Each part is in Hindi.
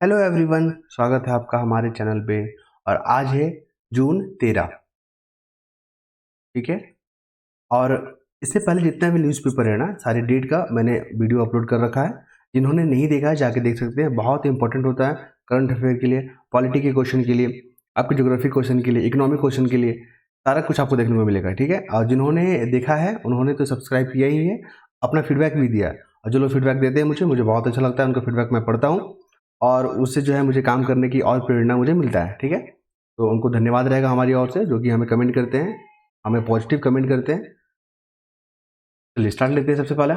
हेलो एवरीवन, स्वागत है आपका हमारे चैनल पे। और आज है जून 13। ठीक है। और इससे पहले जितना भी न्यूज़पेपर है ना, सारी डेट का मैंने वीडियो अपलोड कर रखा है। जिन्होंने नहीं देखा है जाके देख सकते हैं। बहुत इंपॉर्टेंट होता है करंट अफेयर के लिए, पॉलिटी के क्वेश्चन के लिए, आपके ज्योग्राफी क्वेश्चन के लिए, इकोनॉमिक क्वेश्चन के लिए, सारा कुछ आपको देखने को मिलेगा। ठीक है। और जिन्होंने देखा है उन्होंने तो सब्सक्राइब किया ही है, अपना फीडबैक भी दिया है। और जो लोग फीडबैक देते हैं मुझे बहुत अच्छा लगता है, उनका फीडबैक मैं पढ़ता हूँ और उससे जो है मुझे काम करने की और प्रेरणा मुझे मिलता है। ठीक है। तो उनको धन्यवाद रहेगा हमारी ओर से, जो कि हमें कमेंट करते हैं, हमें पॉजिटिव कमेंट करते हैं। चलिए स्टार्ट लेते हैं। सबसे पहला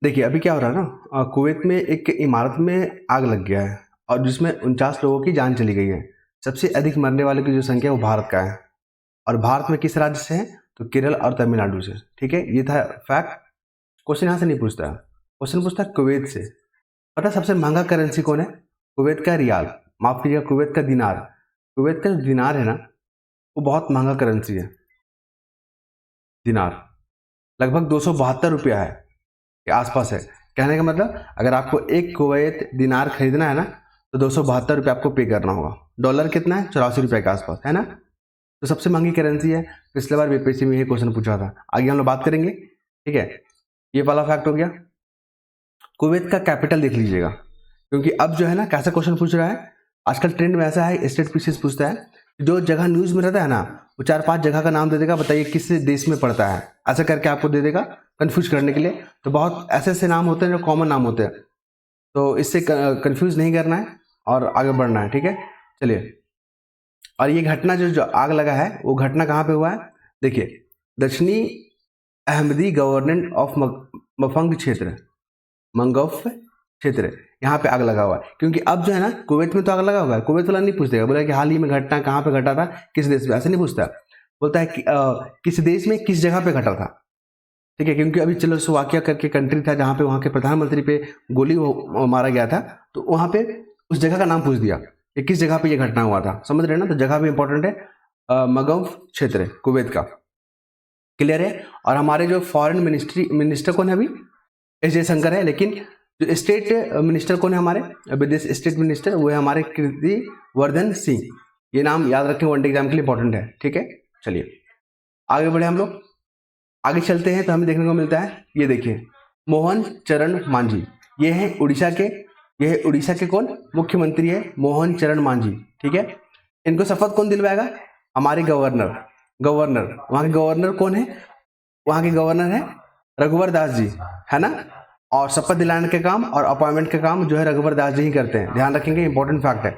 देखिए, अभी क्या हो रहा है ना, कुवैत में एक इमारत में आग लग गया है और जिसमें 49 लोगों की जान चली गई है। सबसे अधिक मरने वालों की जो संख्या है वो भारत का है। और भारत में किस राज्य से है? तो केरल और तमिलनाडु से। ठीक है, ये था फैक्ट। क्वेश्चन यहाँ से नहीं पूछता, क्वेश्चन पूछता है कुवैत से। पता है सबसे महंगा करेंसी कौन है? कुवैत का रियाल, माफ कीजिएगा कुवैत का दिनार। कुवैत का जो दिनार है ना, वो बहुत महंगा करेंसी है। दिनार लगभग 272 रुपया है के आसपास है। कहने का मतलब अगर आपको एक कुवैत दिनार खरीदना है ना, तो 272 रुपये आपको पे करना होगा। डॉलर कितना है? 84 रुपये के आसपास है ना। तो सबसे महंगी करेंसी है। पिछले बार बीपीएससी में ये क्वेश्चन पूछा था। आगे हम लोग बात करेंगे। ठीक है, ये वाला फैक्ट हो गया। कुवैत का कैपिटल देख लीजिएगा, क्योंकि अब जो है ना कैसा क्वेश्चन पूछ रहा है, आजकल ट्रेंड में ऐसा है, स्टेट पीसीएस पूछता है। जो जगह न्यूज में रहता है ना, वो 4-5 जगह का नाम दे देगा, बताइए किस देश में पड़ता है, ऐसा करके आपको दे देगा कंफ्यूज करने के लिए। तो बहुत ऐसे ऐसे नाम होते हैं जो कॉमन नाम होते हैं, तो इससे कंफ्यूज नहीं करना है और आगे बढ़ना है। ठीक है, चलिए। और ये घटना जो आग लगा है, वो घटना कहाँ पे हुआ है? देखिए, दक्षिणी अहमदी गवर्नमेंट ऑफ मफंग क्षेत्र, मंगोफ क्षेत्र, यहाँ पे आग लगा हुआ है। क्योंकि अब जो है ना, कुवैत में तो आग लगा हुआ है, कुवैत वाला नहीं पूछतेगा, बोला कि हाल ही में घटना कहाँ पे घटा था, किस देश में, ऐसे नहीं पूछता। बोलता है कि किस देश में किस जगह पे घटा था। ठीक है, क्योंकि अभी चलो स्लोवाकिया करके कंट्री था जहाँ पे वहाँ के प्रधानमंत्री पे गोली मारा गया था, तो वहाँ पे उस जगह का नाम पूछ दिया कि किस जगह पे ये घटना हुआ था। समझ रहे हैं ना, तो जगह भी इंपॉर्टेंट है। मगोफ क्षेत्र कुवैत का, क्लियर है। और हमारे जो फॉरेन मिनिस्टर कौन है अभी? एस जयशंकर है। लेकिन जो स्टेट मिनिस्टर कौन है हमारे, विदेश स्टेट मिनिस्टर, वो है हमारे कीर्ति वर्धन सिंह। ये नाम याद रखें, वनडे एग्जाम के लिए इंपॉर्टेंट है। ठीक है, चलिए आगे बढ़े हम लोग। आगे चलते हैं तो हमें देखने को मिलता है, ये देखिए, मोहन चरण मांझी। ये है उड़ीसा के, ये है उड़ीसा के कौन? मुख्यमंत्री है मोहन चरण मांझी। ठीक है, इनको शपथ कौन दिलवाएगा? हमारे गवर्नर। गवर्नर, वहाँ के गवर्नर कौन है? वहाँ के गवर्नर है रघुवर दास जी, है ना। और शपथ दिलाने के काम और अपॉइंटमेंट के काम जो है रघुवर दास जी ही करते हैं, ध्यान रखेंगे, इंपॉर्टेंट फैक्ट है।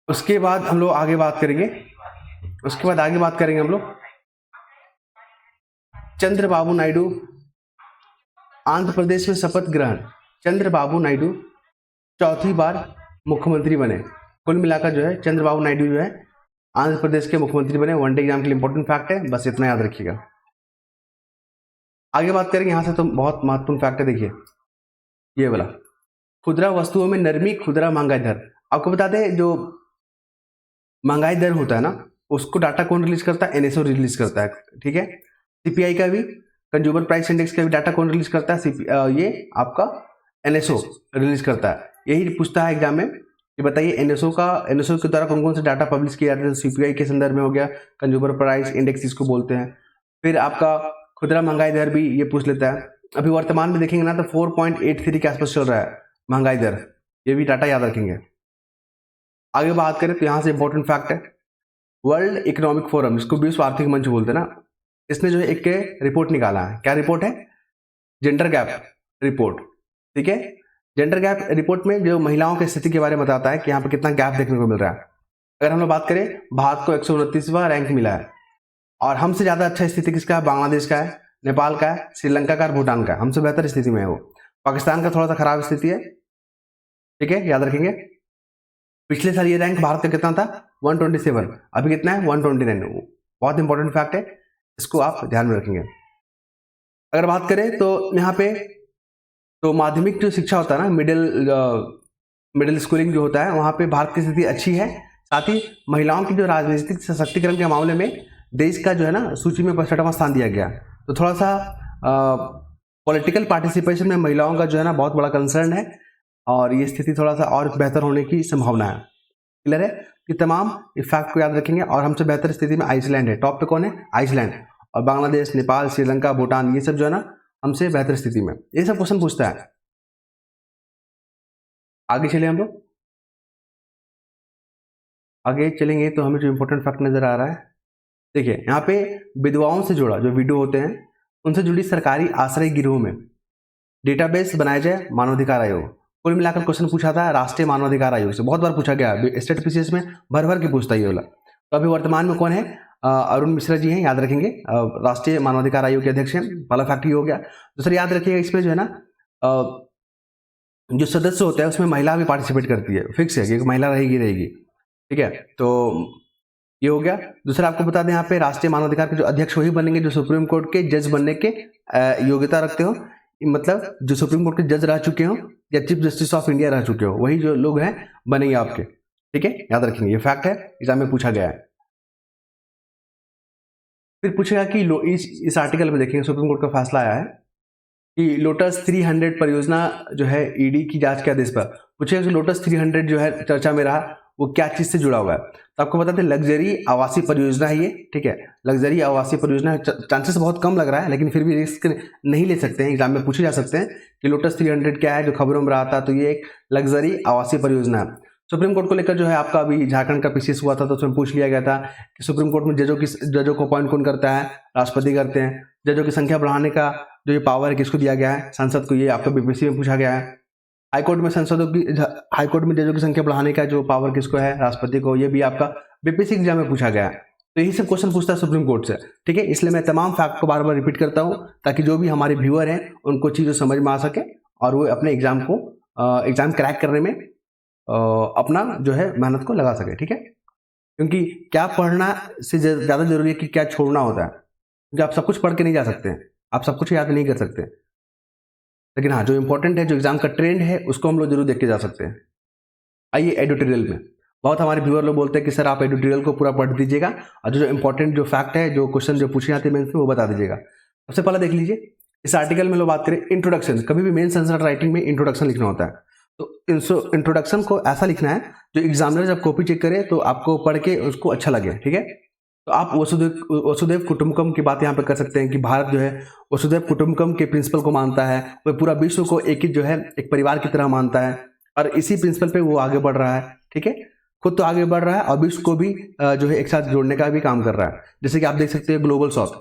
उसके बाद हम लोग आगे बात करेंगे, हम लोग चंद्रबाबू नायडू आंध्र प्रदेश में शपथ ग्रहण। चंद्रबाबू नायडू चौथी बार मुख्यमंत्री बने। कुल मिलाकर जो है चंद्रबाबू नायडू जो है आंध्र प्रदेश के मुख्यमंत्री बने। वनडे एग्जाम के लिए इंपॉर्टेंट फैक्ट है, बस इतना याद रखिएगा। आगे बात करेंगे यहाँ से, तो बहुत महत्वपूर्ण फैक्ट है। देखिए ये वाला, खुदरा वस्तुओं में नरमी खुदरा महंगाई दर। आपको बता दें, जो महंगाई दर होता है ना, उसको डाटा कौन रिलीज करता है? एनएसओ रिलीज करता है। ठीक है, सीपीआई का भी, कंज्यूमर प्राइस इंडेक्स का भी डाटा कौन रिलीज करता है? ये आपका एनएसओ रिलीज करता है। यही पूछता है एग्जाम में कि बताइए एनएसओ के द्वारा कौन कौन से डाटा पब्लिश किए जाते हैं। सीपीआई के संदर्भ में हो गया, कंज्यूमर प्राइस इंडेक्स इसको बोलते हैं। फिर आपका खुदरा महंगाई दर भी ये पूछ लेता है। अभी वर्तमान में देखेंगे ना, तो 4.83 के आसपास चल रहा है महंगाई दर, ये भी डाटा याद रखेंगे। आगे बात करें तो यहाँ से इंपॉर्टेंट फैक्ट है, वर्ल्ड इकोनॉमिक फोरम, जिसको विश्व आर्थिक मंच बोलते हैं ना, इसने जो है एक रिपोर्ट निकाला है। क्या रिपोर्ट है? Gender gap report. ठीक है, जेंडर गैप रिपोर्ट में जो महिलाओं की स्थिति के बारे में बताता है कि यहाँ पर कितना गैप देखने को मिल रहा है। अगर हम लोग बात करें, भारत को 129वां रैंक मिला है। और हमसे ज़्यादा अच्छा स्थिति किसका है? बांग्लादेश का है, नेपाल का है, श्रीलंका का और भूटान का है। हमसे बेहतर स्थिति में है वो। पाकिस्तान का थोड़ा सा खराब स्थिति है। ठीक है, याद रखेंगे। पिछले साल ये रैंक भारत का कितना था? 127। अभी कितना है? 129। बहुत इंपॉर्टेंट फैक्ट है, इसको आप ध्यान में रखेंगे। अगर बात करें तो यहाँ पे, तो माध्यमिक जो शिक्षा होता है ना, मिडिल स्कूलिंग जो होता है, वहाँ पे भारत की स्थिति अच्छी है। साथ ही महिलाओं की जो राजनीतिक सशक्तिकरण के मामले में देश का जो है ना सूची में 65वां स्थान दिया गया। तो थोड़ा सा पॉलिटिकल पार्टिसिपेशन में महिलाओं का जो है ना बहुत बड़ा कंसर्न है। और ये स्थिति थोड़ा सा और बेहतर होने की संभावना है। क्लियर है? कि तमाम फैक्ट को याद रखेंगे। और हमसे बेहतर स्थिति में आइसलैंड है। टॉप पे कौन है? आइसलैंड। और बांग्लादेश, नेपाल, श्रीलंका, भूटान, ये सब जो है ना हमसे बेहतर स्थिति में। ये सब क्वेश्चन पूछता है। आगे चले हम लोग, आगे चलेंगे तो हमें जो इंपॉर्टेंट फैक्ट नजर आ रहा है, देखिए यहाँ पे विधवाओं से जुड़ा जो वीडियो होते हैं उनसे जुड़ी सरकारी आश्रय गृहों में डेटाबेस बनाया जाए मानवाधिकार आयोग। कुल मिलाकर क्वेश्चन पूछा था राष्ट्रीय मानवाधिकार आयोग से, बहुत बार पूछा गया, स्टेट पीसीएस में भर भर के पूछता ये वाला। तो अभी वर्तमान में कौन है? अरुण मिश्रा जी हैं, याद रखेंगे, राष्ट्रीय मानवाधिकार आयोग के अध्यक्ष हैं। पहला फैक्ट ये हो गया। दूसरा याद रखिएगा, इसमें जो है ना जो सदस्य होता है उसमें महिला भी पार्टिसिपेट करती है, फिक्स है कि एक महिला रहेगी। ठीक है, तो ये हो गया। दूसरा आपको बता दें यहाँ पे राष्ट्रीय मानवाधिकार के जो अध्यक्ष वही बनेंगे जो सुप्रीम कोर्ट के जज बनने के योग्यता रखते हो, मतलब जो सुप्रीम कोर्ट के जज रह चुके हो या चीफ जस्टिस ऑफ इंडिया रह चुके हो, वही जो लोग हैं बनेंगे आपके। ठीक है, याद रखेंगे, ये फैक्ट है, एग्जाम में पूछा गया है। फिर पूछेगा कि इस आर्टिकल में देखेंगे सुप्रीम कोर्ट का फैसला आया है कि लोटस 300 परियोजना जो है ईडी की जांच के आदेश पर। पूछेगा कि लोटस 300 जो है चर्चा में रहा वो क्या चीज से जुड़ा हुआ है। तो आपको बताते हैं लग्जरी आवासीय परियोजना है ये। ठीक है, लग्जरी आवासीय परियोजना, चांसेस बहुत कम लग रहा है लेकिन फिर भी रिस्क नहीं ले सकते हैं, एग्जाम में पूछे जा सकते हैं कि लोटस 300 क्या है, जो खबरों में रहा था। तो ये एक लग्जरी आवासीय परियोजना है। सुप्रीम कोर्ट को लेकर जो है आपका अभी झारखंड का पीसीएस हुआ था तो उसमें पूछ लिया गया था कि सुप्रीम कोर्ट में जजों को अपॉइंट कौन करता है? राष्ट्रपति करते हैं। जजों की संख्या बढ़ाने का जो ये पावर है किसको दिया गया है? संसद को। ये आपका बीपीएससी में पूछा गया है। हाईकोर्ट में जजों की संख्या बढ़ाने का जो पावर किसको है? राष्ट्रपति को। ये भी आपका बीपीएससी एग्जाम में पूछा गया है। तो यही सब क्वेश्चन पूछता है सुप्रीम कोर्ट से। ठीक है, इसलिए मैं तमाम फैक्ट को बार बार रिपीट करता हूं ताकि जो भी हमारे व्यूअर हैं उनको चीजें समझ में आ सके और वो अपने एग्जाम क्रैक करने में अपना जो है मेहनत को लगा सके। ठीक है, क्योंकि क्या पढ़ना से ज्यादा जरूरी है कि क्या छोड़ना होता है, क्योंकि आप सब कुछ पढ़ के नहीं जा सकते हैं, आप सब कुछ याद नहीं कर सकते, लेकिन हाँ जो इंपॉर्टेंट है, जो एग्जाम का ट्रेंड है उसको हम लोग जरूर देख के जा सकते हैं। आइए एडिटोरियल में, बहुत हमारे व्यूअर लोग बोलते हैं कि सर आप एडिटोरियल को पूरा पढ़ दीजिएगा और जो इंपॉर्टेंट जो फैक्ट है, जो क्वेश्चन जो पूछे जाते हैं मेंस में, वो बता दीजिएगा। सबसे पहले देख लीजिए इस आर्टिकल में लोग बात करें इंट्रोडक्शन। कभी भी मेंस आंसर राइटिंग में इंट्रोडक्शन लिखना होता है, तो इंट्रोडक्शन को ऐसा लिखना है जो एग्जामिनर जब कॉपी चेक करे तो आपको पढ़ के उसको अच्छा लगे। ठीक है, तो आप वसुधैव कुटुंबकम की बात यहाँ पे कर सकते हैं कि भारत जो है वसुधैव कुटुंबकम के प्रिंसिपल को मानता है, वो पूरा विश्व को एक ही जो है एक परिवार की तरह मानता है और इसी प्रिंसिपल पे वो आगे बढ़ रहा है। ठीक है, खुद तो आगे बढ़ रहा है और विश्व को भी जो है एक साथ जोड़ने का भी काम कर रहा है। जैसे कि आप देख सकते हैं ग्लोबल साउथ,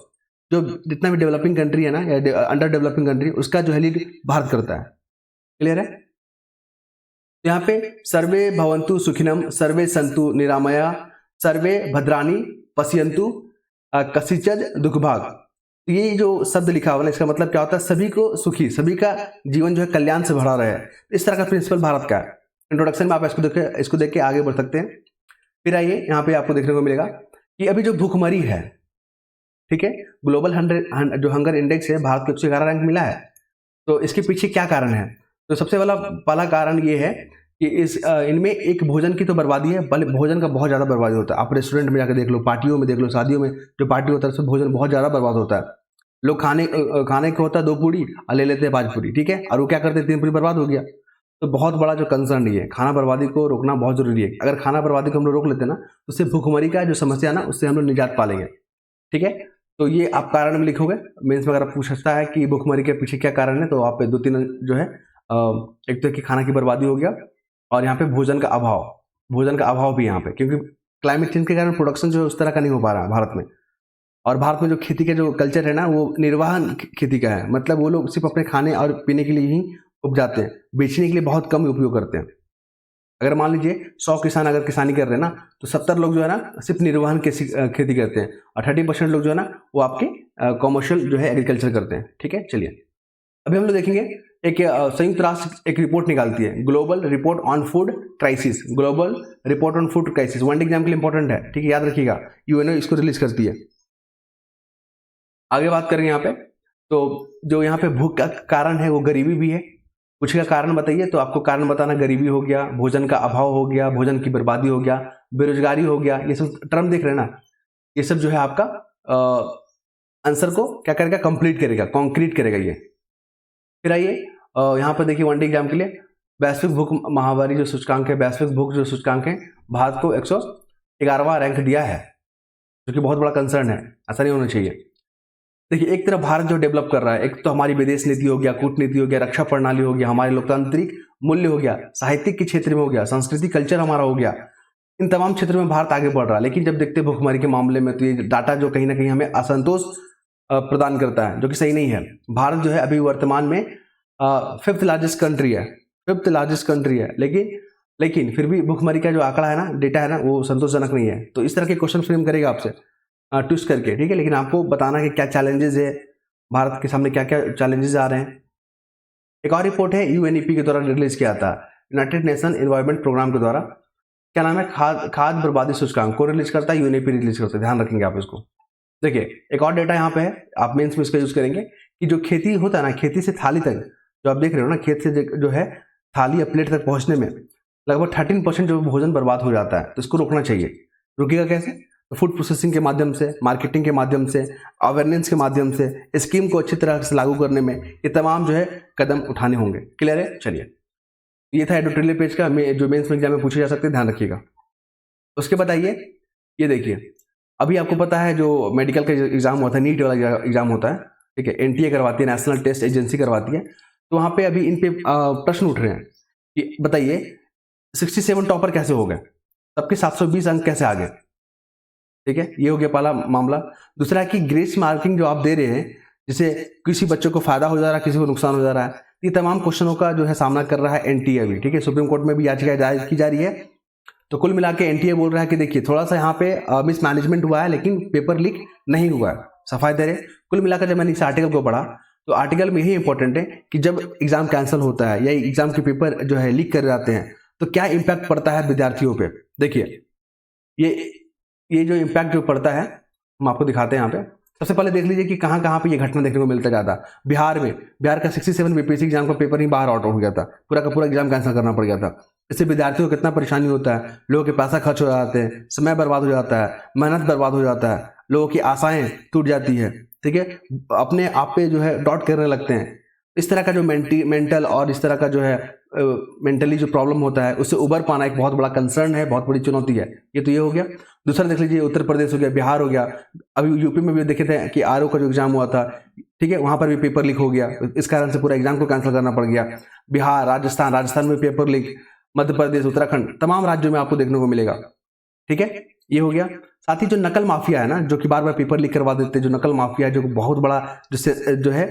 जो जितना भी डेवलपिंग कंट्री है ना या अंडर डेवलपिंग कंट्री, उसका जो है लीड भारत करता है। क्लियर है? यहाँ पे सर्वे भवन्तु सुखिनम, सर्वे संतु निरामया, सर्वे भद्राणी पश्यन्तु कसिचज दुखभाग। ये जो शब्द लिखा हुआ है इसका मतलब क्या होता है? सभी को सुखी, सभी का जीवन जो है कल्याण से भरा रहे। इस तरह का प्रिंसिपल भारत का है। इंट्रोडक्शन में आप इसको देख के आगे बढ़ सकते हैं। फिर आइए यहाँ पे आपको देखने को मिलेगा कि अभी जो भूखमरी है, ठीक है, ग्लोबल जो हंगर इंडेक्स है, भारत को 111 रैंक मिला है। तो इसके पीछे क्या कारण है? तो सबसे पहला कारण ये है कि इनमें एक भोजन की तो बर्बादी है, बल्कि भोजन का बहुत ज़्यादा बर्बादी होता है। आप रेस्टोरेंट में जाकर देख लो, पार्टियों में देख लो, शादियों में जो पार्टी होता है उसमें भोजन बहुत ज़्यादा बर्बाद होता है। लोग खाने को होता है 2 पूड़ी और ले लेते हैं 5 पूड़ी। ठीक है, और वो क्या करते हैं 3 पूड़ी बर्बाद हो गया। तो बहुत बड़ा जो कंसर्न ये है, खाना बर्बादी को रोकना बहुत जरूरी है। अगर खाना बर्बादी को हम लोग रोक लेते हैं ना तो उससे भूखमरी का जो समस्या है ना उससे हम लोग निजात पा लेंगे। ठीक है, तो ये आप कारण में लिखोगे। मेंस में अगर पूछ सकता है कि भूखमरी के पीछे क्या कारण है तो आप 2-3 जो है, एक तो कि खाना की बर्बादी हो गया और यहाँ पे भोजन का अभाव भी यहाँ पे, क्योंकि क्लाइमेट चेंज के कारण प्रोडक्शन जो है उस तरह का नहीं हो पा रहा है भारत में। और भारत में जो खेती का जो कल्चर है ना वो निर्वाहन खेती का है, मतलब वो लोग सिर्फ अपने खाने और पीने के लिए ही उपजाते हैं, बेचने के लिए बहुत कम उपयोग करते हैं। अगर मान लीजिए 100 किसान अगर किसानी कर रहे हैं ना तो 70 लोग जो है ना सिर्फ निर्वहन की खेती करते हैं और 30% लोग जो है ना वो आपके कॉमर्शियल जो है एग्रीकल्चर करते हैं। ठीक है, चलिए अभी हम लोग देखेंगे एक संयुक्त राष्ट्र एक रिपोर्ट निकालती है, global report on food crisis. Global report on food crisis one exam के लिए इंपॉर्टेंट है। ठीक है, याद रखिएगा, यूएनओ इसको रिलीज करती है। आगे बात करेंगे यहाँ पे, तो जो यहाँ पे भूख का कारण है वो गरीबी भी है। कुछ का कारण बताइए, तो आपको कारण बताना गरीबी हो गया, भोजन का अभाव हो गया, भोजन की बर्बादी हो गया, बेरोजगारी हो गया। ये सब टर्म देख रहे हैं ना, ये सब जो है आपका आंसर को क्या करेगा? कंप्लीट करेगा, कॉन्क्रीट करेगा ये। फिर आइए यहाँ पर देखिए वन डे एग्जाम के लिए वैश्विक भूख महामारी जो सूचकांक है, वैश्विक भूख जो सूचकांक है, भारत को 111वां रैंक दिया है, जो कि बहुत बड़ा कंसर्न है, ऐसा नहीं होना चाहिए। देखिए, एक तरफ भारत जो डेवलप कर रहा है, एक तो हमारी विदेश नीति हो गया, कूटनीति हो गया, रक्षा प्रणाली हो गया, हमारे लोकतांत्रिक मूल्य हो गया, साहित्यिक के क्षेत्र में हो गया, संस्कृति कल्चर हमारा हो गया, इन तमाम क्षेत्रों में भारत आगे बढ़ रहा है। लेकिन जब देखते हैं भूखमरी के मामले में, तो ये डाटा जो कहीं ना कहीं हमें असंतोष प्रदान करता है, जो कि सही नहीं है। भारत जो है अभी वर्तमान में 5th लार्जेस्ट कंट्री है, 5th लार्जेस्ट कंट्री है, लेकिन फिर भी भूखमरी का जो आंकड़ा है ना, डेटा है ना, वो संतोषजनक नहीं है। तो इस तरह के क्वेश्चन फ्रेम करेगा आपसे ट्विस्ट करके, ठीक है। लेकिन आपको बताना कि क्या चैलेंजेस है, भारत के सामने क्या क्या चैलेंजेस आ रहे हैं। एक और रिपोर्ट है यूएनईपी के द्वारा रिलीज किया था, यूनाइटेड नेशन एनवायरमेंट प्रोग्राम के द्वारा, क्या नाम है, खाद्य बर्बादी सूचकांक को रिलीज करता है, यूएनईपी रिलीज करता है, ध्यान रखेंगे आप इसको। देखिए, एक और डेटा यहाँ पे है, आप मेंस में इसका यूज करेंगे कि जो खेती होता है ना, खेती से थाली तक जो आप देख रहे हो ना, खेत से जो है थाली या प्लेट तक पहुंचने में लगभग 13% जो भोजन बर्बाद हो जाता है। तो इसको रोकना चाहिए। रुकेगा कैसे? तो फूड प्रोसेसिंग के माध्यम से, मार्केटिंग के माध्यम से, अवेयरनेस के माध्यम से, स्कीम को अच्छी तरह से लागू करने में ये तमाम जो है कदम उठाने होंगे। क्लियर है? चलिए, ये था एडिटोरियल पेज का, जो मेंस एग्जाम में पूछे जा सकते हैं, ध्यान रखिएगा। उसके बाद आइए, ये देखिए, अभी आपको पता है जो मेडिकल का एग्जाम होता है, नीट वाला एग्जाम होता है, ठीक है, एनटीए करवाती है, नेशनल टेस्ट एजेंसी करवाती है। तो वहाँ पे अभी इन पे प्रश्न उठ रहे हैं कि बताइए 67 टॉपर कैसे हो गए, सबके 720 अंक कैसे आ गए, ठीक है। ये हो गया पहला मामला। दूसरा है कि ग्रेस मार्किंग जो आप दे रहे हैं, जिससे किसी बच्चों को फायदा हो जा रहा है, किसी को नुकसान हो जा रहा है, ये तमाम क्वेश्चनों का जो है सामना कर रहा है एनटीए अभी, ठीक है। सुप्रीम कोर्ट में भी याचिका दायर की जा रही है। तो कुल मिला के एनटीए बोल रहा है कि देखिए, थोड़ा सा यहाँ पे मिसमैनेजमेंट हुआ है, लेकिन पेपर लीक नहीं हुआ है, सफाई दे रहे। कुल मिलाकर जब मैंने इस आर्टिकल को पढ़ा, तो आर्टिकल में यही इंपॉर्टेंट है कि जब एग्जाम कैंसिल होता है या एग्जाम के पेपर जो है लीक कर जाते हैं, तो क्या इम्पैक्ट पड़ता है विद्यार्थियों पे। देखिए, ये जो इम्पैक्ट जो पड़ता है, हम आपको दिखाते हैं यहाँ पे। सबसे पहले देख लीजिए कि कहाँ कहाँ पे ये घटना देखने को मिलता जाता। बिहार का 67 बीपीएससी एग्जाम का पेपर ही बाहर आउट हो गया था, पूरा का पूरा एग्जाम कैंसिल करना पड़ गया था। इससे विद्यार्थियों को कितना परेशानी होता है, लोगों के पैसा खर्च हो जाते हैं, समय बर्बाद हो जाता है, मेहनत बर्बाद हो जाता है, लोगों की आशाएं टूट जाती है, ठीक है, अपने आप पे जो है डाउट करने लगते हैं। इस तरह का जो मेंटल और इस तरह का जो है मेंटली जो प्रॉब्लम होता है, उससे उबर पाना एक बहुत बड़ा कंसर्न है, बहुत बड़ी चुनौती है। ये तो ये हो गया। दूसरा देख लीजिए, उत्तर प्रदेश हो गया, बिहार हो गया, अभी यूपी में भी देखे थे कि आरओ का जो एग्जाम हुआ था, ठीक है, वहां पर भी पेपर लीक हो गया, इस कारण से पूरा एग्जाम को कैंसिल करना पड़ गया। बिहार, राजस्थान में पेपर लीक, मध्य प्रदेश, उत्तराखंड, तमाम राज्यों में आपको देखने को मिलेगा, ठीक है। ये हो गया। साथ ही जो नकल माफिया है ना, जो कि बार बार पेपर लीक करवा देते हैं, जो नकल माफिया है, जो बहुत बड़ा जिससे जो है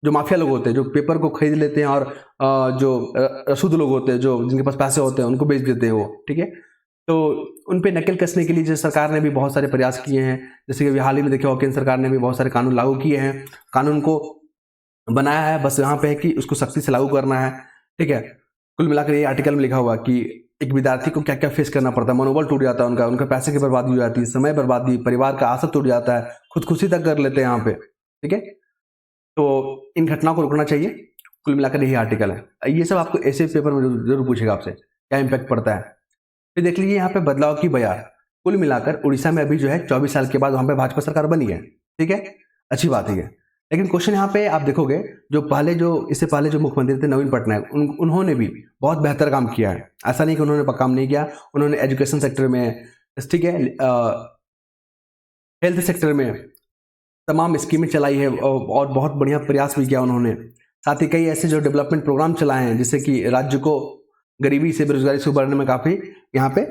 जो माफिया लोग होते हैं, जो पेपर को खरीद लेते हैं और जो रसूद लोग होते हैं, जो जिनके पास पैसे होते हैं, उनको बेच देते हैं वो, ठीक है। तो उन पे नकल कसने के लिए जैसे सरकार ने भी बहुत सारे प्रयास किए हैं। जैसे कि हाल ही में देखा हो, केंद्र सरकार ने भी बहुत सारे कानून लागू किए हैं, कानून को बनाया है, बस यहाँ पे है कि उसको सख्ती से लागू करना है, ठीक है। कुल मिलाकर ये आर्टिकल में लिखा हुआ कि एक विद्यार्थी को क्या क्या फेस करना पड़ता है, मनोबल टूट जाता है उनका पैसे की बर्बादी हो जाती है, समय बर्बादी, परिवार का आशा टूट जाता है, खुदकुशी तक कर लेते हैं यहाँ पे, ठीक है। तो इन घटनाओं को रोकना चाहिए। कुल मिलाकर यही आर्टिकल है। ये सब आपको ऐसे पेपर में जरूर पूछेगा आपसे, क्या इम्पैक्ट पड़ता है। फिर देख लीजिए यहाँ पे बदलाव की बयार। कुल मिलाकर उड़ीसा में अभी जो है 24 साल के बाद वहां पे भाजपा सरकार बनी है, ठीक है, अच्छी बात है। लेकिन क्वेश्चन यहाँ पे आप देखोगे, इससे पहले जो मुख्यमंत्री थे नवीन पटनायक, उन्होंने भी बहुत बेहतर काम किया है। ऐसा नहीं कि उन्होंने काम नहीं किया, उन्होंने एजुकेशन सेक्टर में, ठीक है, हेल्थ सेक्टर में तमाम स्कीमें चलाई है और बहुत बढ़िया प्रयास भी किया उन्होंने। साथ ही कई ऐसे जो डेवलपमेंट प्रोग्राम चलाए हैं, जिससे कि राज्य को गरीबी से, बेरोजगारी से उबरने में काफ़ी यहाँ पे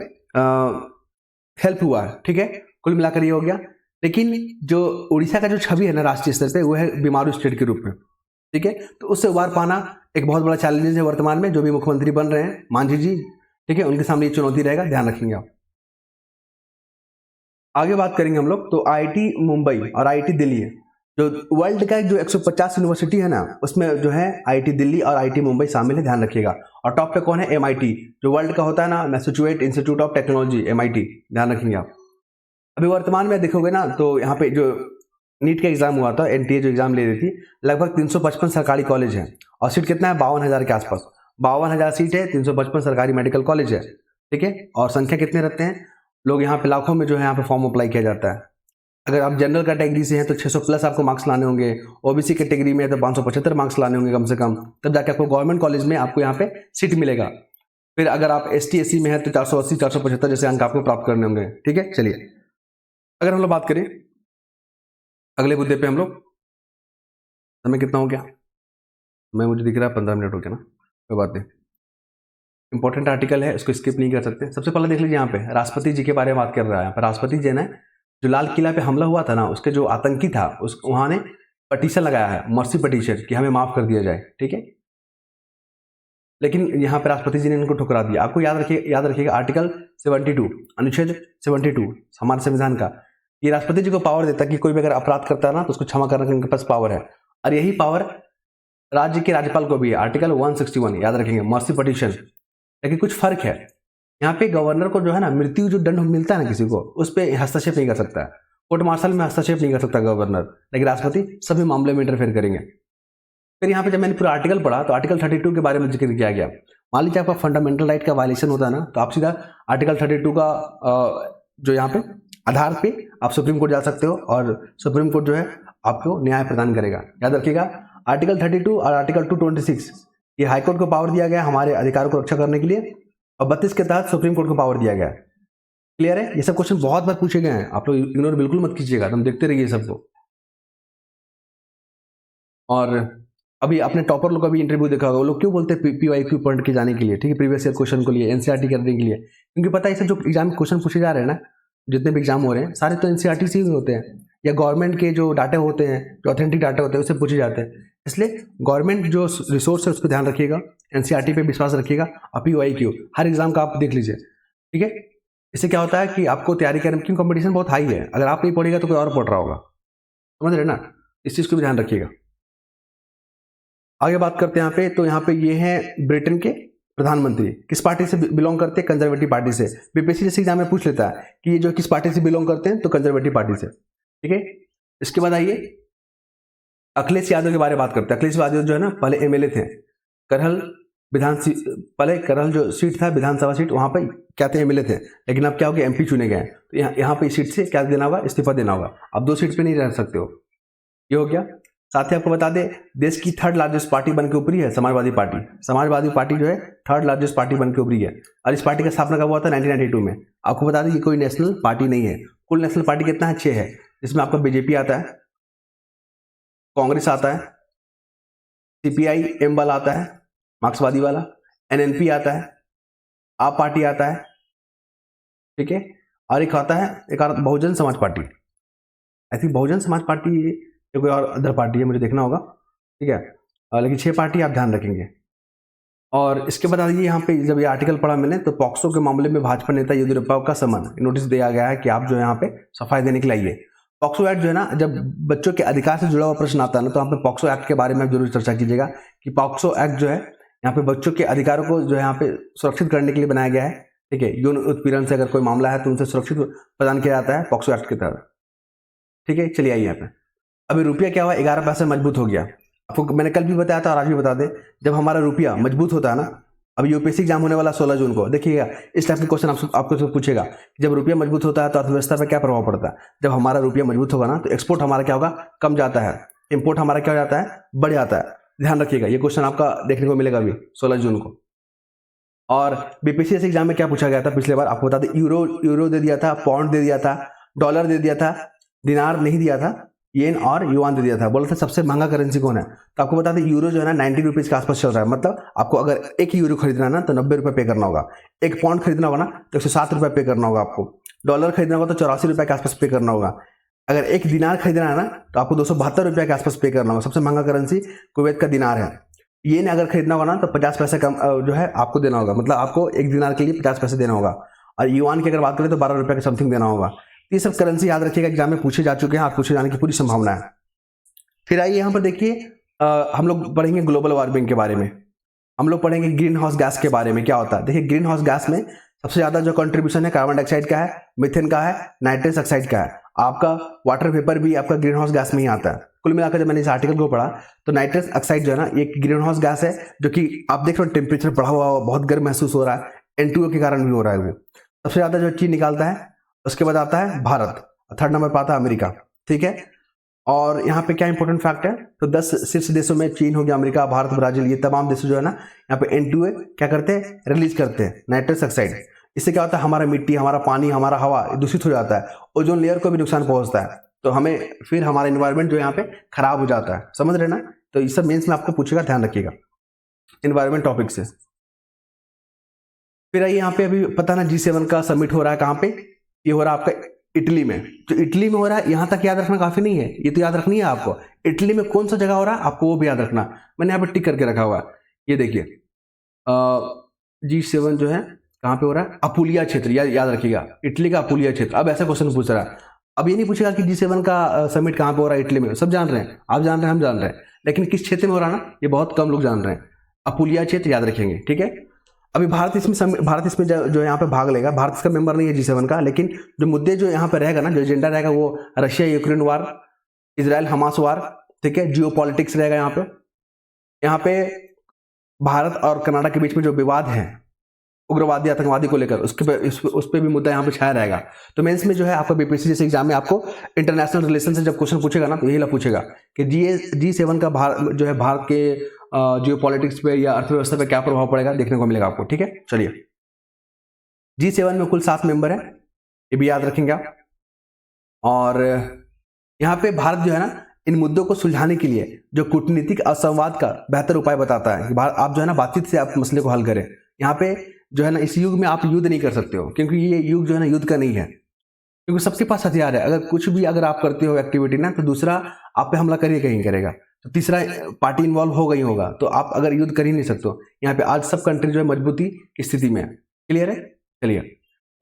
हेल्प हुआ है, ठीक है। कुल मिलाकर ये हो गया। लेकिन जो उड़ीसा का जो छवि है ना राष्ट्रीय स्तर पे, वो है बीमारू स्टेट के रूप में, ठीक है। तो उससे उबार पाना एक बहुत बड़ा चैलेंज है वर्तमान में। जो भी मुख्यमंत्री बन रहे हैं, मांझी जी, ठीक है, उनके सामने ये चुनौती रहेगा, ध्यान रखेंगे आप। आगे बात करेंगे हम लोग, तो आईआईटी मुंबई और आईआईटी दिल्ली है, जो वर्ल्ड का जो 150 यूनिवर्सिटी है ना, उसमें जो है आईआईटी दिल्ली और आईआईटी मुंबई शामिल है, ध्यान रखिएगा। और टॉप पे कौन है? एमआईटी, जो वर्ल्ड का होता है ना, Massachusetts institute of technology, MIT, ध्यान रखेंगे आप। अभी वर्तमान में देखोगे ना, तो यहाँ पे जो नीट का एग्जाम हुआ था, एनटीए जो एग्जाम ले रही थी, लगभग 355 सरकारी कॉलेज है और सीट कितना है? 52,000 के आसपास। 52,000 सीट है, 355 सरकारी मेडिकल कॉलेज है, ठीक है। और संख्या कितने रहते हैं लोग यहाँ पे? लाखों में जो है यहाँ पे फॉर्म अप्लाई किया जाता है। अगर आप जनरल कैटेगरी से हैं तो 600 प्लस आपको मार्क्स लाने होंगे, ओबीसी कैटेगरी में है तो 575 मार्क्स लाने होंगे कम से कम, तब जाके आपको गवर्नमेंट कॉलेज में आपको यहाँ पे सीट मिलेगा। फिर अगर आप ST SC में है तो 480 475 जैसे अंक आपको प्राप्त करने होंगे। ठीक है, चलिए अगर हम लोग बात करें अगले मुद्दे पे, हम लोग समय कितना हो गया, मैं मुझे दिख रहा है 15 मिनट हो गया ना, कोई बात नहीं, इंपॉर्टेंट आर्टिकल है, इसको स्किप नहीं कर सकते। सबसे पहले देख लीजिए यहाँ पे राष्ट्रपति जी के बारे में बात कर रहा है। यहाँ पर राष्ट्रपति जी ने जो लाल किला पे हमला हुआ था ना, उसके जो आतंकी था उस वहां ने पटिशन लगाया है, मर्सी पटिशन, कि हमें माफ कर दिया जाए। ठीक है, लेकिन यहाँ पे राष्ट्रपति जी ने इनको ठुकरा दिया। आपको याद रखिएगा आर्टिकल 72 अनुच्छेद 72 हमारे संविधान का, ये राष्ट्रपति जी को पावर देता है कि कोई भी अगर अपराध करता है ना तो उसको क्षमा करने का इनके पास पावर है, और यही पावर राज्य के राज्यपाल को भी है। आर्टिकल 161 याद रखेंगे, मर्सी पटिशन। लेकिन कुछ फर्क है, यहाँ पे गवर्नर को जो है ना मृत्यु जो दंड मिलता है ना किसी को, उस पर हस्तक्षेप नहीं कर सकता है, कोर्ट मार्शल में हस्तक्षेप नहीं कर सकता गवर्नर, लेकिन राष्ट्रपति सभी मामले में इंटरफेयर करेंगे। फिर यहाँ पे जब मैंने पूरा आर्टिकल पढ़ा तो आर्टिकल 32 के बारे में जिक्र किया गया। मान लीजिए आपका फंडामेंटल राइट का वायलेशन होता है ना, तो आप सीधा आर्टिकल 32 का जो यहाँ पे आधार पे आप सुप्रीम कोर्ट जा सकते हो, और सुप्रीम कोर्ट जो है आपको न्याय प्रदान करेगा। याद रखिएगा आर्टिकल 32 और आर्टिकल 226 ये हाईकोर्ट को पावर दिया गया हमारे अधिकारों को रक्षा करने के लिए, और 32 के तहत सुप्रीम कोर्ट को पावर दिया गया। क्लियर है? ये सब क्वेश्चन बहुत बार पूछे गए हैं, आप लोग इग्नोर बिल्कुल मत कीजिएगा, तुम देखते रहिए सबको। और अभी आपने टॉपर लोग का भी इंटरव्यू देखा होगा, वो लोग क्यों बोलते हैं PYQ पॉइंट के जाने के लिए, ठीक है, प्रीवियस ईयर क्वेश्चन को लिए NCERT करने के लिए, क्योंकि पता है इसे जो एग्जाम क्वेश्चन पूछे जा रहे हैं ना, जितने भी एग्जाम हो रहे हैं सारे तो NCERT से ही होते हैं, या गवर्नमेंट के जो डाटा होते हैं, जो ऑथेंटिक डाटा होते हैं उससे पूछे जाते हैं। इसलिए गवर्नमेंट जो रिसोर्स है उस पर ध्यान रखिएगा, NCERT पे विश्वास रखिएगा, और PYQ हर एग्जाम का आप देख लीजिए। ठीक है, इससे क्या होता है कि आपको तैयारी करने की कंपटीशन बहुत हाई है, अगर आप नहीं पढ़ेगा तो कोई और पढ़ रहा होगा, समझ रहे ना, इस चीज़ को भी ध्यान रखिएगा। आगे बात करते हैं यहाँ पे, तो यहाँ पे ये हैं ब्रिटेन के प्रधानमंत्री, किस पार्टी से बिलोंग करते हैं? कंजर्वेटिव पार्टी से। बीपीएससी जैसे एग्जाम में पूछ लेता है कि ये जो किस पार्टी से बिलोंग करते हैं, तो कंजर्वेटिव पार्टी से। ठीक है, इसके बाद आइए अखिलेश यादव के बारे में बात करते हैं। अखिलेश यादव जो है ना पहले MLA थे, करहल पहले करहल जो सीट था विधानसभा सीट, वहां पर क्या थे, MLA थे, लेकिन अब क्या हो गया MP चुने गए, तो यहाँ पे इस सीट से क्या देना होगा, इस्तीफा देना होगा। अब 2 सीट पे नहीं रह सकते हो, ये हो गया। साथ ही आपको बता दें देश की 3rd लार्जेस्ट पार्टी बन के उभरी है समाजवादी पार्टी। समाजवादी पार्टी जो है 3rd लार्जेस्ट पार्टी बन के उभरी है, और इस पार्टी का स्थापना कब हुआ था? 1992 में। आपको बता दें ये कोई नेशनल पार्टी नहीं है। कुल नेशनल पार्टी कितना है? 6 है, जिसमें आपका BJP आता है, कांग्रेस आता है, CPI M वाला आता है मार्क्सवादी वाला, NNP आता है, आप पार्टी आता है, ठीक है, और एक आता है एक Bahujan Samaj party. I think Bahujan Samaj party ये कोई और अदर पार्टी है, मुझे देखना होगा, ठीक है, लेकिन 6 पार्टी आप ध्यान रखेंगे। और इसके बाद आइए यहाँ पे जब ये आर्टिकल पढ़ा मैंने, तो पॉक्सो के मामले में भाजपा नेता येदियुरप्पा का समन नोटिस दिया गया है कि आप जो है यहाँ पे सफाई देने के लिए आइए। पॉक्सो एक्ट जो है ना, जब बच्चों के अधिकार से जुड़ा हुआ प्रश्न आता है ना, तो यहाँ पे पॉक्सो एक्ट के बारे में जरूर चर्चा कीजिएगा कि पॉक्सो एक्ट जो है यहाँ पे बच्चों के अधिकारों को जो है यहाँ पे सुरक्षित करने के लिए बनाया गया है। ठीक है, यौन उत्पीड़न से अगर कोई मामला है तो उनसे सुरक्षित प्रदान किया जाता है पॉक्सो एक्ट के तहत। ठीक है, चलिए आइए यहाँ पे। अभी रुपया क्या हुआ? 11 पैसे मजबूत हो गया। आपको मैंने कल भी बताया था और आज भी बता दें, जब हमारा रुपया मजबूत होता है ना, अभी UPSC एग्जाम होने वाला 16 जून को, देखिएगा इस टाइप के क्वेश्चन आपको पूछेगा, जब रुपया मजबूत होता है तो अर्थव्यवस्था पर क्या प्रभाव पड़ता है? जब हमारा रुपया मजबूत होगा ना, तो एक्सपोर्ट हमारा क्या होगा? कम जाता है, इंपोर्ट हमारा क्या हो जाता है? बढ़ जाता है। ध्यान रखिएगा, ये क्वेश्चन आपका देखने को मिलेगा अभी 16 जून को। और BPSC एग्जाम में क्या पूछा गया था पिछले बार? आपको बता दें, यूरो दे दिया था, पाउंड दे दिया था, डॉलर दे दिया था, दिनार नहीं दिया था, येन और युआन दे दिया था। बोला था सबसे महंगा करेंसी कौन है? तो आपको बता दें यूरो जो है ना 90 रुपीज के आसपास चल रहा है। मतलब आपको अगर 1 यूरो खरीदना है ना तो 90 रुपये पे करना होगा, 1 पाउंड खरीदना होगा ना तो 107 रुपये पे करना होगा आपको, डॉलर खरीदना होगा तो 84 रुपये के आसपास पे करना होगा, अगर 1 दिनार खरीदना है ना तो आपको 272 रुपये के आसपास पे करना होगा। सबसे महंगा करेंसी कुवैत का दिनार है। येन अगर खरीदना होगा ना तो 50 पैसे कम जो है आपको देना होगा, मतलब आपको 1 दिनार के लिए 50 पैसे देना होगा। और युआन की अगर बात करें तो 12 रुपये के समथिंग देना होगा। ये सब करेंसी याद रखिएगा, एग्जाम में पूछे जा चुके हैं, आप पूछे जाने की पूरी संभावना है। फिर आइए यहाँ पर देखिए, हम लोग पढ़ेंगे ग्लोबल वार्मिंग के बारे में, हम लोग पढ़ेंगे ग्रीन हाउस गैस के बारे में क्या होता है। देखिए ग्रीन हाउस गैस में सबसे ज़्यादा जो कंट्रीब्यूशन है कार्बन डाइऑक्साइड का है, मीथेन का है, नाइट्रस ऑक्साइड का है। आपका वाटर वेपर भी आपका ग्रीन हाउस गैस में ही आता है। कुल मिलाकर जब मैंने इस आर्टिकल को पढ़ा तो नाइट्रस ऑक्साइड जो है ना, एक ग्रीन हाउस गैस है जो कि आप देख रहे हो टेम्परेचर बढ़ा हुआ बहुत गर्म महसूस हो रहा है, N2O के कारण भी हो रहा है वो। सबसे ज़्यादा जो चीन निकालता है, उसके बाद आता है भारत, थर्ड नंबर पर आता है अमेरिका, ठीक है। और यहाँ पे क्या इंपॉर्टेंट फैक्ट है, तो 10 शीर्ष देशों में चीन हो गया, अमेरिका, भारत, ब्राजील, ये तमाम देश जो है ना यहाँ पे N2A क्या करते हैं, रिलीज करते हैं, नाइट्रस ऑक्साइड। इससे क्या होता है, हमारा मिट्टी, हमारा पानी, हमारा हवा दूषित हो जाता है, ओजोन लेयर को भी नुकसान पहुंचता है, तो हमें फिर हमारा इन्वायरमेंट जो यहाँ पे खराब हो जाता है, समझ रहे ना। तो इस सब मेंस में आपको पूछेगा, ध्यान रखिएगा इन्वायरमेंट टॉपिक से। फिर आइए यहाँ पे, अभी पता ना G7 का समिट हो रहा है कहाँ पे, ये हो रहा है आपका इटली में। तो इटली में हो रहा है, यहाँ तक याद रखना काफी नहीं है, ये तो याद रखनी है आपको, इटली में कौन सा जगह हो रहा है आपको वो भी याद रखना। मैंने यहाँ पे टिक करके रखा हुआ है, ये देखिए G7 जो है कहाँ पे हो रहा है, अपुलिया क्षेत्र, याद रखिएगा, इटली का अपुलिया क्षेत्र। अब ऐसा क्वेश्चन पूछ रहा है, अब ये नहीं पूछेगा कि G7 का समिट कहाँ पे हो रहा है, इटली में, सब जान रहे हैं, आप जान रहे हैं, हम जान रहे हैं, लेकिन किस क्षेत्र में हो रहा है ना, ये बहुत कम लोग जान रहे हैं, अपुलिया क्षेत्र याद रखेंगे, ठीक है। अभी भारत इसमें जो यहाँ पे भाग लेगा, भारत इसका मेंबर नहीं है G7 का, लेकिन जो मुद्दे जो यहाँ पे रहेगा ना, जो एजेंडा रहेगा वो Russia Ukraine war, Israel Hamas war, ठीक है, जियो पॉलिटिक्स रहेगा यहाँ पे भारत और कनाडा के बीच में जो विवाद है उग्रवादी आतंकवादी को लेकर, उस पे भी मुद्दा यहाँ पे छाया रहेगा। तो मेंस में जो है आपका बीपीएससी जैसे एग्जाम में आपको इंटरनेशनल रिलेशन से जब क्वेश्चन पूछेगा ना, तो यही पूछेगा कि G7 का जो है भारत के जियो पॉलिटिक्स पे या अर्थव्यवस्था पे क्या प्रभाव पड़ेगा, देखने को मिलेगा आपको, ठीक है। चलिए, G7 में कुल 7 मेंबर है, ये भी याद रखेंगे आप। और यहाँ पे भारत जो है ना इन मुद्दों को सुलझाने के लिए जो कूटनीतिक और संवाद का बेहतर उपाय बताता है कि आप जो है ना बातचीत से आप मसले को हल करें। यहाँ पे जो है ना इस युग में आप युद्ध नहीं कर सकते हो, क्योंकि ये युग जो है ना युद्ध का नहीं है, क्योंकि सबके पास हथियार है। अगर कुछ भी अगर आप करते हो एक्टिविटी ना, तो दूसरा आप पे हमला करिए कहीं करेगा, तो तीसरा पार्टी इन्वॉल्व होगा ही होगा, तो आप अगर युद्ध कर ही नहीं सकते हो। यहाँ पे आज सब कंट्री जो है मजबूती की स्थिति में है, क्लियर है। चलिए,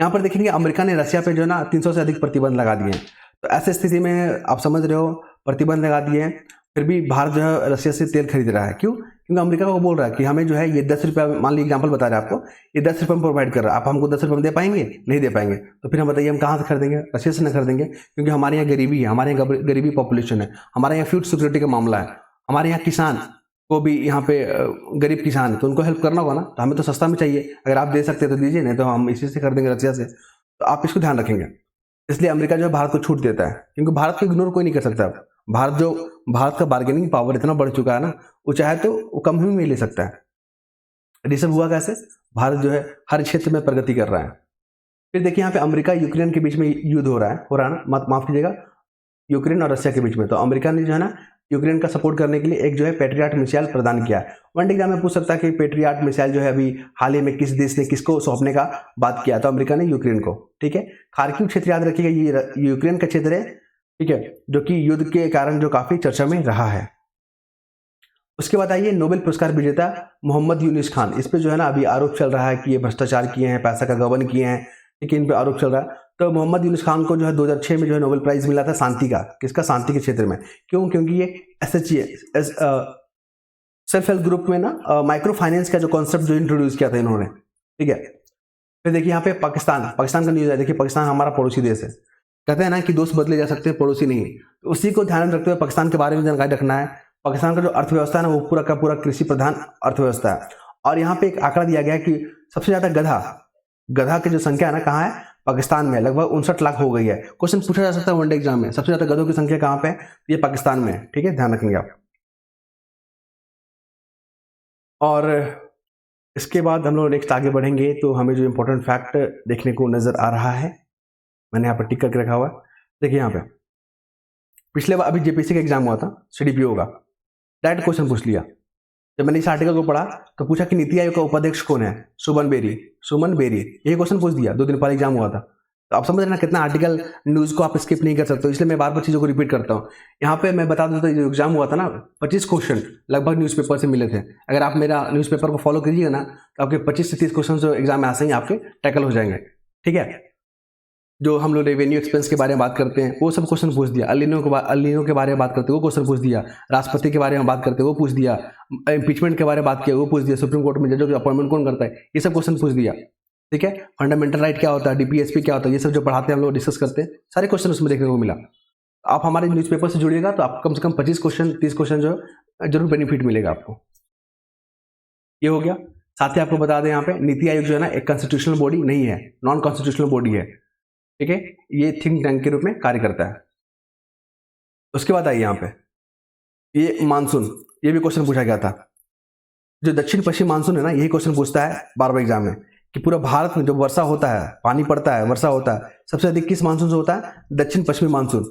यहाँ पर देखेंगे अमेरिका ने रशिया पे जो है ना 300 से अधिक प्रतिबंध लगा दिए हैं। तो ऐसे स्थिति में आप समझ रहे हो, प्रतिबंध लगा दिए हैं, फिर भी भारत जो है रशिया से तेल खरीद रहा है। क्यों? क्योंकि अमेरिका को बोल रहा है कि हमें जो है ये 10 रुपया, मान लीजिए एग्जाम्पल बता रहे हैं आपको, ये 10 रुपये में प्रोवाइड कर रहा है, आप हमको 10 रुपये में दे पाएंगे? नहीं दे पाएंगे। तो फिर हम बताइए हम कहाँ से खरीदेंगे? रशिया से न खरीदेंगे, क्योंकि हमारे यहाँ गरीबी है, हमारे यहाँ गरीबी पॉपुलेशन है, हमारे यहाँ फूड सिक्योरिटी का मामला है, हमारे यहाँ किसान को भी यहाँ पे गरीब किसान है, तो उनको हेल्प करना होगा ना, तो हमें तो सस्ता में चाहिए। अगर आप दे सकते हैं तो दीजिए, नहीं तो हम इसी से खरीदेंगे रशिया से। तो आप इसको ध्यान रखेंगे। इसलिए अमेरिका जो है भारत को छूट देता है, क्योंकि भारत को इग्नोर कोई नहीं कर सकता। भारत का बार्गेनिंग पावर इतना बढ़ चुका है ना, वो चाहे तो वो कम ही में ले सकता है। ये सब हुआ कैसे? भारत जो है हर क्षेत्र में प्रगति कर रहा है। फिर देखिए यहाँ पे अमेरिका यूक्रेन के बीच में युद्ध हो रहा है ना, माफ कीजिएगा, यूक्रेन और रशिया के बीच में। तो अमेरिका ने जो है ना यूक्रेन का सपोर्ट करने के लिए एक जो है पेट्रियाट मिसाइल प्रदान किया है। वन एग्जाम में पूछ सकता है कि पेट्रियाट मिसाइल जो है अभी हाल ही में किस देश ने किसको सौंपने का बात किया? तो अमेरिका ने यूक्रेन को, ठीक है। खार्किव क्षेत्र याद रखिएगा, ये यूक्रेन का क्षेत्र है, ठीक है, जो कि युद्ध के कारण जो काफी चर्चा में रहा है। उसके बाद आइए नोबेल पुरस्कार विजेता मोहम्मद यूनुस खान, इस पे जो है ना अभी आरोप चल रहा है कि ये भ्रष्टाचार किए हैं, पैसा का गबन किए हैं, ठीक है, इन पे आरोप चल रहा है। तो मोहम्मद यूनुस खान को जो है 2006 में जो है नोबेल प्राइज मिला था शांति का। किसका? शांति के क्षेत्र में। क्यों? क्योंकि ये सेल्फ हेल्प ग्रुप में ना माइक्रो फाइनेंस का जो कॉन्सेप्ट जो इंट्रोड्यूस किया था इन्होंने, ठीक है। फिर देखिए यहाँ पे पाकिस्तान का न्यूज है। देखिए पाकिस्तान हमारा पड़ोसी देश है, कहते हैं ना कि दोस्त बदले जा सकते हैं, पड़ोसी नहीं। तो उसी को ध्यान में रखते हुए पाकिस्तान के बारे में जानकारी रखना है। पाकिस्तान का जो अर्थव्यवस्था है ना, वो पूरा का पूरा कृषि प्रधान अर्थव्यवस्था है। और यहाँ पे एक आंकड़ा दिया गया है कि सबसे ज्यादा गधा की जो संख्या है ना, कहाँ है? पाकिस्तान में। लगभग 59 लाख हो गई है। क्वेश्चन पूछा जा सकता है वनडे एग्जाम में, सबसे ज्यादा गधों की संख्या कहाँ पे है? ये पाकिस्तान में है, ठीक है, ध्यान रखेंगे आप। और इसके बाद हम लोग नेक्स्ट आगे बढ़ेंगे, तो हमें जो इंपॉर्टेंट फैक्ट देखने को नजर आ रहा है, मैंने यहाँ पर टिक करके रखा हुआ है। देखिए यहाँ पे पिछले बार अभी जेपीसी का एग्जाम हुआ था, सीडीपीओ का, डायरेक्ट क्वेश्चन पूछ लिया। जब मैंने इस आर्टिकल को पढ़ा तो पूछा कि नीति आयोग का उपाध्यक्ष कौन है? सुमन बेरी, यही क्वेश्चन पूछ दिया। 2 दिन पहले एग्जाम हुआ था। तो आप समझ रहे ना कितना आर्टिकल न्यूज को आप स्किप नहीं कर सकते हो, इसलिए मैं बार बार चीजों को रिपीट करता हूँ। यहाँ पे मैं बता दूं तो जो एग्जाम हुआ था ना, 25 क्वेश्चन लगभग न्यूज़पेपर से मिले थे। अगर आप मेरा न्यूज़पेपर को फॉलो करिएगा ना, तो आपके 25 से 30 क्वेश्चन जो एग्जाम में आते हैं आपके टैकल हो जाएंगे, ठीक है। जो हम लोग रेवेन्यू एक्सपेंस के बारे में बात करते हैं, वो सब क्वेश्चन पूछ दिया। अलिनो के बारे में बात करते हैं, वो क्वेश्चन पूछ दिया। राष्ट्रपति के बारे में बात करते हैं, वो पूछ दिया। इम्पीचमेंट के बारे में बात किया, वो पूछ दिया। सुप्रीम कोर्ट में जजों की अपॉइंटमेंट कौन करता है, ये सब क्वेश्चन पूछ दिया, ठीक है। फंडामेंटल राइट क्या होता है, डीपीएसपी क्या होता है, ये सब जो पढ़ाते हैं हम लोग डिस्कस करते हैं, सारे क्वेश्चन उसमें देखने को मिला। आप हमारे न्यूज़पेपर से जुड़िएगा तो आपको कम से कम 25 क्वेश्चन 30 क्वेश्चन जो जरूर बेनिफिट मिलेगा आपको। ये हो गया। साथ ही आपको बता दें यहाँ पे नीति आयोग जो है ना एक कॉन्स्टिट्यूशनल बॉडी नहीं है, नॉन कॉन्स्टिट्यूशनल बॉडी है। ठीक है, ये थिंक टैंक के रूप में कार्य करता है। उसके बाद आइए यहाँ पे, ये मानसून, ये भी क्वेश्चन पूछा गया था। जो दक्षिण पश्चिम मानसून है ना, यही क्वेश्चन पूछता है बार बार एग्जाम में कि पूरा भारत में जो वर्षा होता है, पानी पड़ता है, वर्षा होता है, सबसे अधिक किस मानसून से होता है? दक्षिण पश्चिमी मानसून।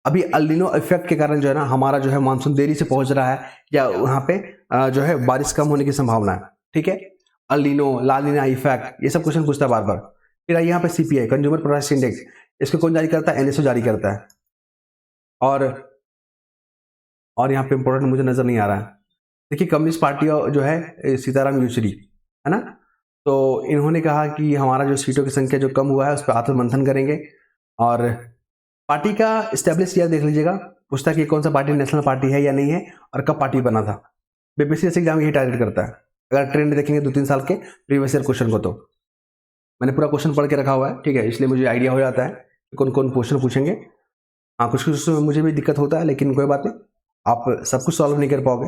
अभी अल नीनो इफेक्ट के कारण जो है ना, हमारा जो है मानसून देरी से पहुंच रहा है, या वहाँ पे जो है बारिश कम होने की संभावना है। ठीक है, अल नीनो, ला नीना इफेक्ट, ये सब क्वेश्चन पूछता है बार बार। फिर यहाँ पे सीपीआई, कंज्यूमर प्राइस इंडेक्स, इसको कौन जारी करता है? एनएसओ जारी करता है। और यहाँ पे इंपॉर्टेंट मुझे नजर नहीं आ रहा है, देखिए कम्युनिस्ट पार्टी जो है सीताराम येचुरी, है ना, तो इन्होंने कहा कि हमारा जो सीटों की संख्या जो कम हुआ है उस पर आत्ममंथन करेंगे। और पार्टी का स्टैब्लिश ईयर देख लीजिएगा, पूछता है कि कौन सा पार्टी नेशनल पार्टी है या नहीं है, और कब पार्टी बना था। बीपीएससी एग्जाम यही टारगेट करता है। अगर ट्रेंड देखेंगे 2-3 साल के प्रीवियस ईयर क्वेश्चन को, तो मैंने पूरा क्वेश्चन पढ़ के रखा हुआ है, ठीक है, इसलिए मुझे आइडिया हो जाता है कि कौन कौन क्वेश्चन पूछेंगे। हाँ, कुछ कुछ मुझे भी दिक्कत होता है, लेकिन कोई बात नहीं, आप सब कुछ सॉल्व नहीं कर पाओगे।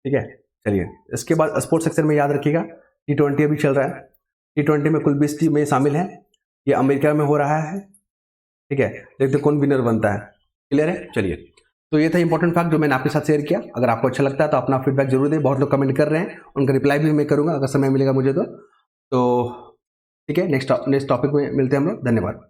ठीक है, चलिए इसके बाद स्पोर्ट्स सेक्शन में याद रखिएगा, T20 अभी चल रहा है। T20 में कुल 20 टीमें शामिल हैं, ये अमेरिका में हो रहा है। ठीक है, देखते कौन विनर बनता है। क्लियर है? चलिए, तो ये था इंपॉर्टेंट फैक्ट जो मैंने आपके साथ शेयर किया। अगर आपको अच्छा लगता है तो अपना फीडबैक जरूर दें, बहुत लोग कमेंट कर रहे हैं, उनका रिप्लाई भी मैं करूंगा अगर समय मिलेगा मुझे तो ठीक है, नेक्स्ट टॉपिक में मिलते हैं हम लोग। धन्यवाद।